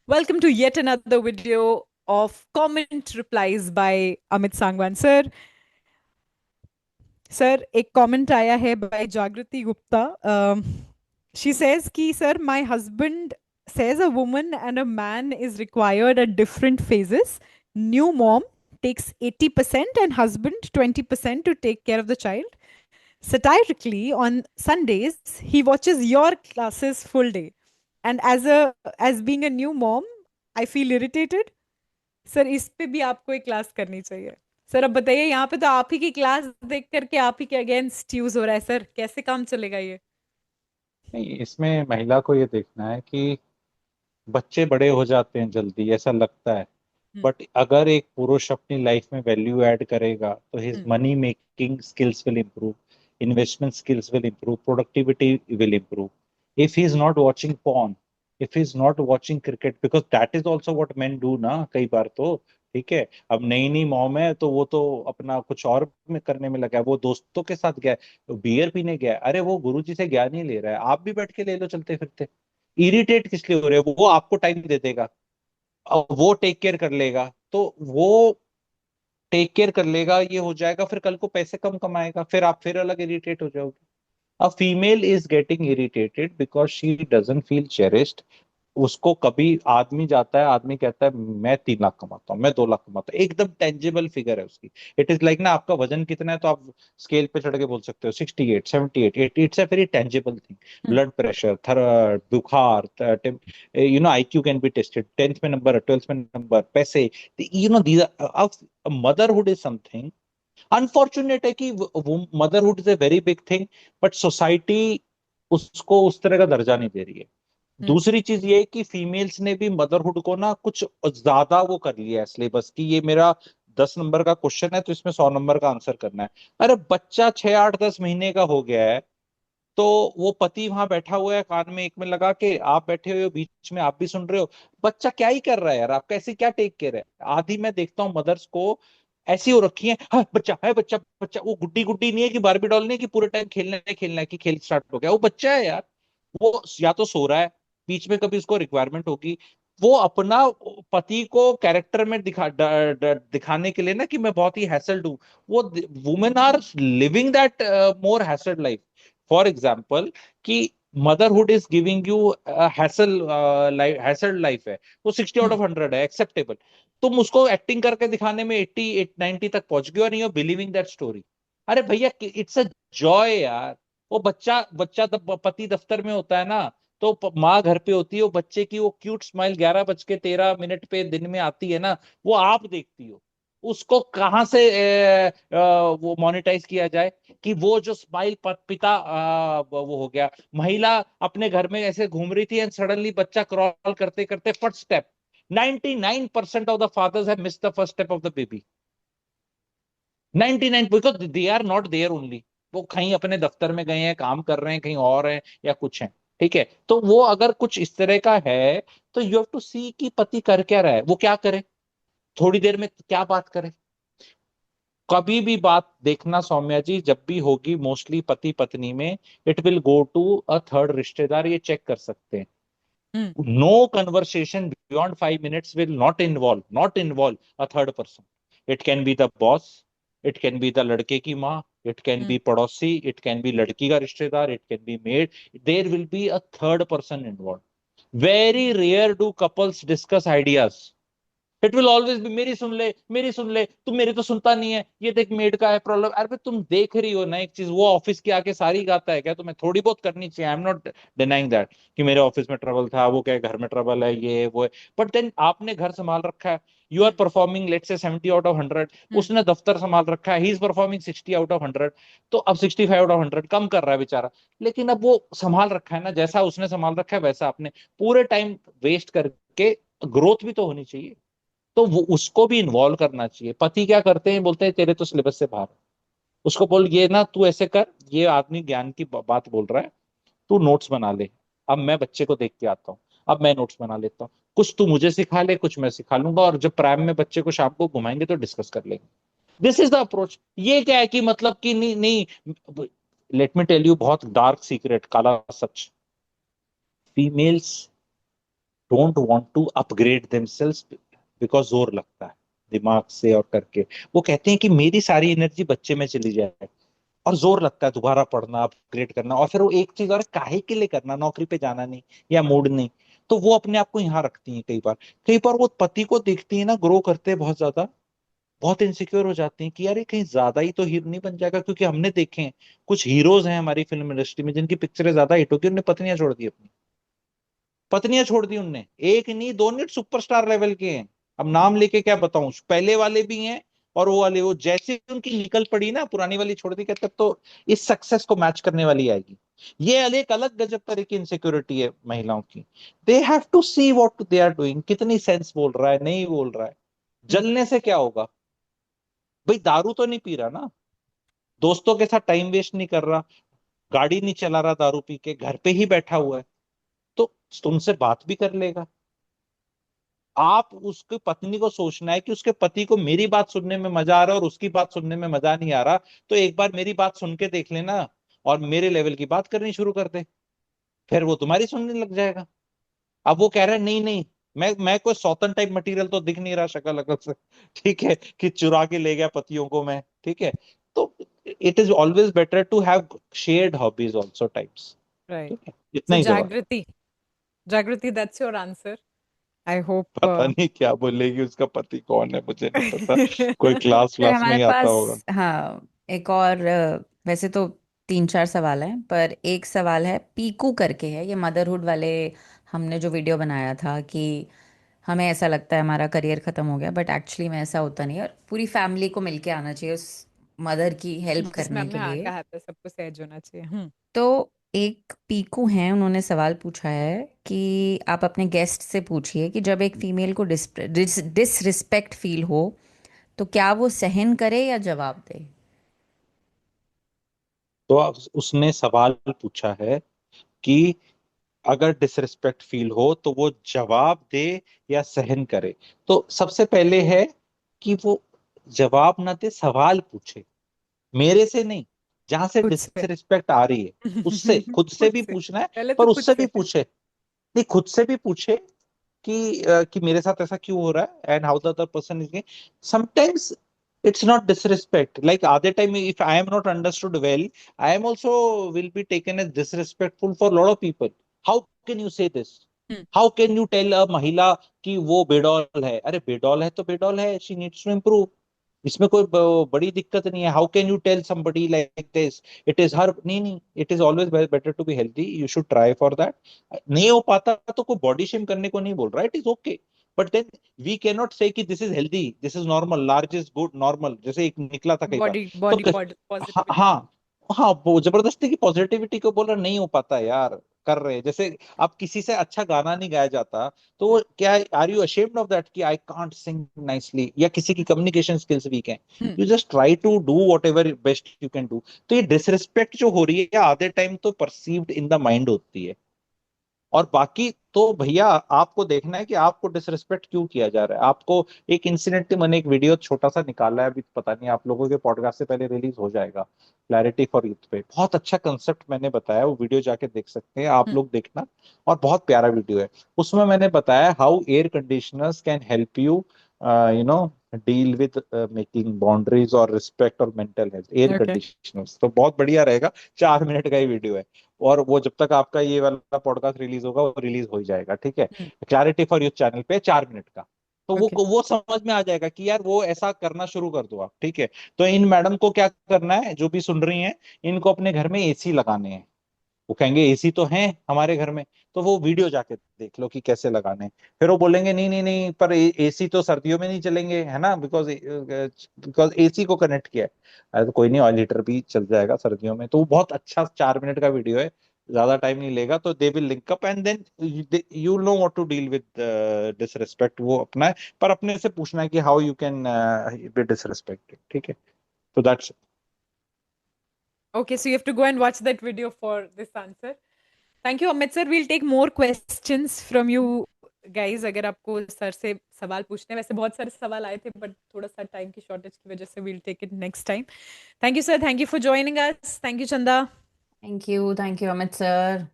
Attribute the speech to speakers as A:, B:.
A: Welcome to yet another video of comment replies by Amit Sangwan. Sir, एक comment आया है by Jagriti Gupta. She says कि sir, my husband says a woman and a man is required at different phases. New mom takes 80% and husband 20% to take care of the child. Satirically, on Sundays, he watches your classes full day. And as being a new mom, I feel irritated. Sir इस पे भी आपको एक class करनी चाहिए। Sir अब बताइए, यहाँ पे तो आप ही की क्लास देख करके आप ही के अगेंस्ट यूज हो रहा है। सर कैसे काम चलेगा ये?
B: नहीं, इसमें महिला को ये देखना है कि बच्चे बड़े हो जाते हैं जल्दी, ऐसा लगता है।
A: हम्म।
B: बट अगर एक पुरुष अपनी लाइफ में वैल्यू ऐड करेगा तो his
A: hmm.
B: Money making skills will improve, investment skills will improve, productivity will improve. If he is not watching porn, if he is not watching cricket, because that is also what main do ना कई बार तो। ठीक है, अब नई नई mom है तो वो तो अपना कुछ और में करने में लगा है, वो दोस्तों के साथ गया है, बियर पीने गया है। अरे वो गुरुजी से ज्ञान ही ले रहा है, आप भी बैठ के ले लो चलते फिरते। इरिटेट किस लिए हो रहे हो? वो आपको टाइम दे देगा, वो टेक केयर कर लेगा, तो वो टेक केयर कर लेगा, ये हो जाएगा, फिर कल को पैसे कम कमाएगा, फिर आप फिर अलग इरिटेट हो जाओगे। A female is getting irritated because she doesn't feel cherished. उसको कभी आदमी जाता है, आदमी कहता है मैं 3 लाख कमाता हूँ, मैं 2 लाख कमाता हूँ, एकदम टेंजिबल फिगर है उसकी। इट इज लाइक ना, आपका वजन कितना है तो आप स्केल पे चढ़ के बोल सकते हो 68, 78, it's a very tangible thing.
A: Hmm.
B: Blood pressure, थर, बुखार, IQ can be tested, 10th में नंबर, 12th में नंबर, पैसे। These motherhood is something unfortunate है कि वो motherhood is a very big thing, but society उसको उस तरह का दर्जा नहीं दे रही है।
A: हम्म।
B: दूसरी चीज ये है कि फीमेल्स ने भी मदरहुड को ना कुछ ज्यादा वो कर लिया है सिलेबस की, ये मेरा 10 नंबर का क्वेश्चन है तो इसमें 100 नंबर का आंसर करना है। अरे बच्चा 6, 8, 10 महीने का हो गया है, तो वो पति वहां बैठा हुआ है, कान में एक में लगा के आप बैठे हुए हो, बीच में आप भी सुन रहे हो। बच्चा क्या ही कर रहा है यार, आपका ऐसे क्या टेक केयर है? आधी मैं देखता हूँ मदर्स को ऐसी हो रखी है, हाँ बच्चा है, बच्चा बच्चा, वो गुड्डी गुड्डी नहीं है कि बारबी डॉल नहीं है कि पूरे टाइम खेलना है कि खेल स्टार्ट हो गया, वो बच्चा है यार। वो या तो सो रहा है, बीच में कभी उसको रिक्वायरमेंट होगी, वो अपना पति को कैरेक्टर में दिखाने के लिए ना कि मैं बहुत ही हैसल्ड हूँ। वो women are living that more hassled life. For example कि motherhood is giving you hassle life है, वो 60 आउट ऑफ 100 है, एक्सेप्टेबल। तुम उसको एक्टिंग करके दिखाने में 80, 90 तक पहुंच गए और नहीं हो बिलीविंग दैट स्टोरी। अरे भैया, इट्स अ जॉय यार। वो बच्चा बच्चा पति दफ्तर में होता है ना, तो माँ घर पे होती है, वो बच्चे की वो क्यूट स्माइल 11:13 पे दिन में आती है ना, वो आप देखती हो। उसको कहाँ से वो मोनेटाइज किया जाए कि वो जो स्माइल पिता वो हो गया। महिला अपने घर में ऐसे घूम रही थी एंड सडनली बच्चा क्रॉल करते करते first step. 99% of the fathers have missed the first step of the baby. 99, because they are not there only. वो कहीं अपने दफ्तर में गए हैं, काम कर रहे हैं, कहीं और हैं या कुछ हैं। ठीक है, तो वो अगर कुछ इस तरह का है तो यू हैव टू सी कि पति कर क्या रहा है, वो क्या करे, थोड़ी देर में क्या बात करे। कभी भी बात देखना सौम्या जी, जब भी होगी मोस्टली पति पत्नी में, it will go to a third रिश्तेदार, ये चेक कर सकते हैं।
A: Hmm.
B: No conversation beyond 5 minutes will not involve a third person. It can be the boss, it can be the लड़के की माँ, इट कैन
A: हम्म।
B: बी पड़ोसी, it can be लड़की का रिश्तेदार, it can be maid. There will be a third person involve. Very rare do couples discuss ideas. It will always be मेरी सुन ले, मेरी सुन ले, तुम मेरी तो सुनता नहीं है, ये देख मेड का है प्रॉब्लम। अरे भाई, तुम देख रही हो ना एक चीज, वो ऑफिस के आके सारी गाता है क्या? तुम्हें थोड़ी बहुत करनी चाहिए। I am not denying that कि मेरे ऑफिस में ट्रबल था, वो क्या घर में ट्रबल है, ये वो है। बट देन आपने घर संभाल रखा है, you are
A: hmm.
B: Performing late से 70 आउट ऑफ 100।
A: हम्म।
B: उसने दफ्तर संभाल रखा है, he is performing 60 out of 100। तो अब 65 आउट ऑफ 100 कम कर रहा है बेचारा, लेकिन अब वो संभाल रखा है ना, जैसा उसने संभाल रखा है वैसा आपने पूरे टाइम वेस्ट करके, ग्रोथ भी तो होनी चाहिए। तो वो उसको भी इन्वॉल्व करना चाहिए। पति क्या करते हैं, बोलते हैं तेरे तो सिलेबस से बाहर है। उसको बोल ये ना, तू ऐसे कर, ये आदमी ज्ञान की बात बोल रहा है, तू नोट्स बना ले। अब मैं बच्चे को देख के आता हूँ, अब मैं नोट्स बना लेता हूँ, कुछ तू मुझे सिखा ले, कुछ मैं सिखा लूंगा, और जब प्राइम में बच्चे को शाम को घुमाएंगे तो डिस्कस कर लेंगे। This is the approach. ये क्या है कि मतलब कि नहीं नहीं, लेट मी टेल यू बहुत डार्क सीक्रेट, काला सच। Females don't want to upgrade themselves because जोर लगता है दिमाग से और करके। वो कहते हैं कि मेरी सारी एनर्जी बच्चे में चली जाए, और जोर लगता है दोबारा पढ़ना, अपग्रेड करना, और फिर वो एक चीज और काहे के लिए करना, नौकरी पे जाना नहीं या मूड नहीं। तो वो अपने आप को यहाँ रखती हैं कई बार। कई बार वो पति को देखती है ना ग्रो करते हैं बहुत ज्यादा, बहुत इनसिक्योर हो जाती हैं कि यार ये कहीं ज्यादा ही तो हीरो नहीं बन जाएगा, क्योंकि हमने देखे हैं कुछ हीरोज हैं हमारी फिल्म इंडस्ट्री में जिनकी पिक्चरें ज्यादा हिट होगी, उन्हें पत्नियां छोड़ दी अपनी, पत्नियां छोड़ दी उनने, एक नहीं दो नहीं, सुपरस्टार लेवल के हैं। अब नाम लेके क्या बताऊं, पहले वाले भी हैं और वो वाले, वो जैसे उनकी निकल पड़ी ना पुरानी वाली छोड़ दी, कहते अब तो इस सक्सेस को मैच करने वाली आएगी। ये एक अलग गजब तरह की इनसिक्योरिटी है महिलाओं की। They have to see what they are doing, कितनी सेंस बोल रहा है नहीं बोल रहा है, जलने से क्या होगा। भाई दारू तो नहीं पी रहा ना, दोस्तों के साथ टाइम वेस्ट नहीं कर रहा, गाड़ी नहीं चला रहा दारू पी के, घर पे ही बैठा हुआ है, तो तुमसे बात भी कर लेगा। आप उसकी पत्नी को सोचना है कि उसके पति को मेरी बात सुनने में मजा आ रहा है और उसकी बात सुनने में मजा नहीं आ रहा, तो एक बार मेरी बात सुन के देख लेना और मेरे लेवल की बात करनी शुरू कर दे, फिर वो तुम्हारी सुनने लग जाएगा। अब वो कह रहा है नहीं नहीं, मैं कोई सौतन टाइप मटेरियल तो दिख नहीं रहा शक्ल अकल से, ठीक है, कि चुरा के ले गया पतियों को मैं, ठीक है। तो it is always better to have shared hobbies also types,
A: Right.
B: ठीक है, इतना
A: So
B: ही जवाब।
A: Jagriti, that's your answer. I hope.
B: पता नहीं क्या बोलेगी, उसका पति कौन है मुझे नहीं पता, कोई क्लास
C: फिर
B: क्लास में
C: हमारे
B: ही आता होगा।
C: पास, हाँ, एक और वैसे तो तीन चार सवाल हैं, पर एक सवाल है, पीकू करके है, ये मदरहुड वाले। हमने जो वीडियो बनाया था कि हमें ऐसा लगता है हमारा करियर खत्म हो गया, बट एक्चुअली में ऐसा होता नहीं है, और पूरी फैमिली को मिलके आना चाहिए उस मदर की हेल्प
A: जिसमें
C: करने
A: हमने
C: के
A: हाँ
C: लिए।
A: कहा था सबको सहज होना चाहिए।
C: तो एक पीकू हैं, उन्होंने सवाल पूछा है कि आप अपने गेस्ट से पूछिए कि जब एक फीमेल को डिसरिस्पेक्ट फील हो तो क्या वो सहन करे या जवाब दे।
B: तो उसने सवाल पूछा है कि अगर डिसरिस्पेक्ट फील हो तो वो जवाब दे या सहन करे। तो सबसे पहले है कि वो जवाब ना दे, सवाल पूछे, मेरे से नहीं, जहां से
A: खुद से।
B: डिसरिस्पेक्ट आ रही है उससे, खुद से
A: खुद
B: भी
A: से
B: पूछना है,
A: पहले तो
B: पर
A: खुद
B: उससे भी
A: से।
B: पूछे, नहीं खुद से भी पूछे कि मेरे साथ ऐसा क्यों हो रहा है and how the other person is. Sometimes it's not disrespect, like other time if I am not understood well, I am also will be taken as disrespectful for a lot of people. How can you say this?
A: Hmm,
B: How can you tell a महिला कि वो बेडॉल है? अरे बेडॉल है तो बेडॉल है, she needs to improve, इसमें कोई बड़ी दिक्कत नहीं है। How can you tell somebody like this it is her, नहीं नहीं, it is always better to be healthy, you should try for that. नहीं हो पाता तो कोई बॉडी शेम करने को नहीं बोल रहा, it is okay, but then we can not say कि this is healthy, this is normal, large is good normal, जैसे एक निकला था कई बार।
A: बॉडी
B: तो
A: बॉडी
B: हाँ
A: पॉजिटिविटी।
B: हाँ हाँ, वो जबरदस्ती की पॉजिटिविटी को बोल रहा, नहीं हो पाता यार, कर रहे हैं। जैसे अब किसी से अच्छा गाना नहीं गाया जाता, तो वो क्या, are you ashamed of that कि आई कांट सिंग नाइसली, या किसी की कम्युनिकेशन स्किल्स वीक हैं,
A: hmm,
B: you just try to do whatever best you can do. तो ये डिसरिस्पेक्ट जो हो रही है आधे टाइम तो परसीव्ड इन द माइंड होती है, और बाकी तो भैया आपको देखना है कि आपको डिसरिस्पेक्ट क्यों किया जा रहा है। आपको एक इंसिडेंट, मैंने एक वीडियो छोटा सा निकाला है, अभी पता नहीं आप लोगों के पॉडकास्ट से पहले रिलीज हो जाएगा, क्लैरिटी फॉर यूथ पे, बहुत अच्छा कंसेप्ट मैंने बताया, वो वीडियो जाके देख सकते हैं आप
A: हम्म,
B: लोग, देखना, और बहुत प्यारा वीडियो है। उसमें मैंने बताया how air conditioners can help you you know deal with making boundaries और रिस्पेक्ट और mental health, air
A: okay.
B: Conditioners, तो बहुत बढ़िया रहेगा। 4 मिनट का ही वीडियो है, और वो जब तक आपका ये वाला पॉडकास्ट रिलीज होगा वो रिलीज हो ही जाएगा, ठीक है।
A: हम्म,
B: क्लैरिटी फॉर यूथ चैनल पे 4 मिनट का, तो
A: ओके।
B: वो समझ में आ जाएगा कि यार वो ऐसा करना शुरू कर दो आप, ठीक है। तो इन मैडम को क्या करना है, जो भी सुन रही हैं, इनको अपने घर में एसी लगाने हैं। वो कहेंगे एसी तो है हमारे घर में, तो वो वीडियो जाके देख लो कि कैसे लगाने हैं। फिर वो बोलेंगे नहीं नहीं नहीं, पर एसी तो सर्दियों में नहीं चलेंगे, है ना, बिकॉज बिकॉज एसी को कनेक्ट किया है। अरे तो कोई नहीं, ऑयल हीटर भी चल जाएगा सर्दियों में। तो वो बहुत अच्छा 4 मिनट का वीडियो है, ज्यादा टाइम नहीं लेगा, तो they will link up and then you know what to deal with disrespect, वो अपना है, पर अपने से पूछना है कि how you can be disrespected, ठीक है। तो that's.
A: Okay, so you have to go and watch that video for this answer. Thank you, Amit sir. We'll take more questions from you guys. अगर आपको सर से सवाल पूछने हैं, वैसे बहुत सारे सवाल आए थे, बट थोड़ा सा टाइम की शॉर्टेज की वजह से we'll take it next time. Thank you, sir. Thank you for joining us. Thank you, Chanda.
C: Thank you Amit sir.